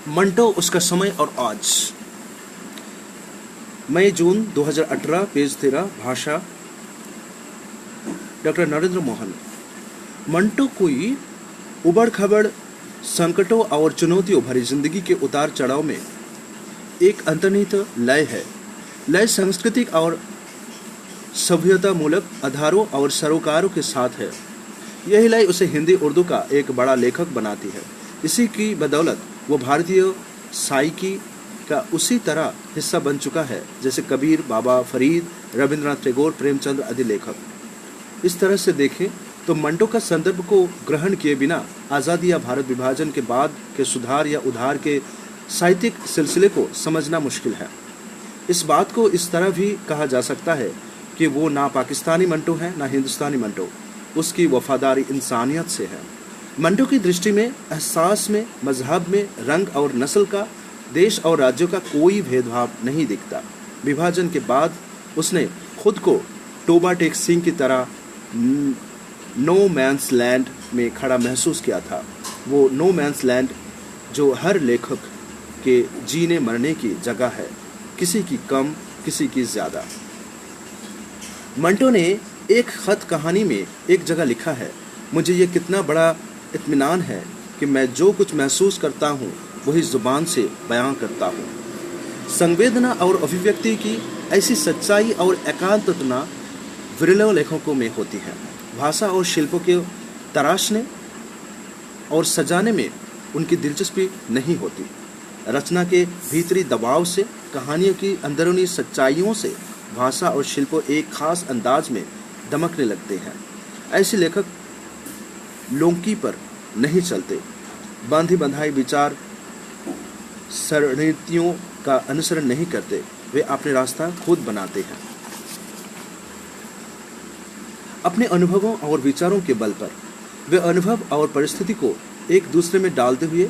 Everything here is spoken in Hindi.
मंटो, उसका समय और आज। मई जून 2018, पेज 13, भाषा डॉक्टर नरेंद्र मोहन। मंटो कोई उबड़ खबड़ संकटों और चुनौतियों भरी जिंदगी के उतार चढ़ाव में एक अंतर्निहित लय है। लय सांस्कृतिक और सभ्यता मूलक आधारों और सरोकारों के साथ है। यही लय उसे हिंदी उर्दू का एक बड़ा लेखक बनाती है। इसी की बदौलत वो भारतीय साहित्य का उसी तरह हिस्सा बन चुका है जैसे कबीर, बाबा फरीद, रविंद्रनाथ टैगोर, प्रेमचंद आदि लेखक। इस तरह से देखें तो मंटो का संदर्भ को ग्रहण किए बिना आज़ादी या भारत विभाजन के बाद के सुधार या उधार के साहित्यिक सिलसिले को समझना मुश्किल है। इस बात को इस तरह भी कहा जा सकता है कि वो ना पाकिस्तानी मंटो है ना हिंदुस्तानी मंटो, उसकी वफादारी इंसानियत से है। मंटो की दृष्टि में एहसास में, मजहब में, रंग और नस्ल का, देश और राज्यों का कोई भेदभाव नहीं दिखता। विभाजन के बाद उसने खुद को टोबा टेक सिंह की तरह नो मैंस लैंड में खड़ा महसूस किया था। वो नो मैंस लैंड जो हर लेखक के जीने मरने की जगह है, किसी की कम, किसी की ज़्यादा। मंटो ने एक खत कहानी में एक जगह लिखा है, मुझे ये कितना बड़ा इत्मीनान है कि मैं जो कुछ महसूस करता हूँ वही ज़ुबान से बयां करता हूँ। संवेदना और अभिव्यक्ति की ऐसी सच्चाई और एकांतता विरल लेखकों में होती है। भाषा और शिल्पों के तराशने और सजाने में उनकी दिलचस्पी नहीं होती। रचना के भीतरी दबाव से, कहानियों की अंदरूनी सच्चाइयों से भाषा और शिल्पों एक खास अंदाज में दमकने लगते हैं। ऐसे लेखक लोंकी पर नहीं चलते, बांधी बंधाई विचार सरणियों का अनुसरण नहीं करते, वे अपने रास्ता खुद बनाते हैं। अपने अनुभवों और विचारों के बल पर वे अनुभव और परिस्थिति को एक दूसरे में डालते हुए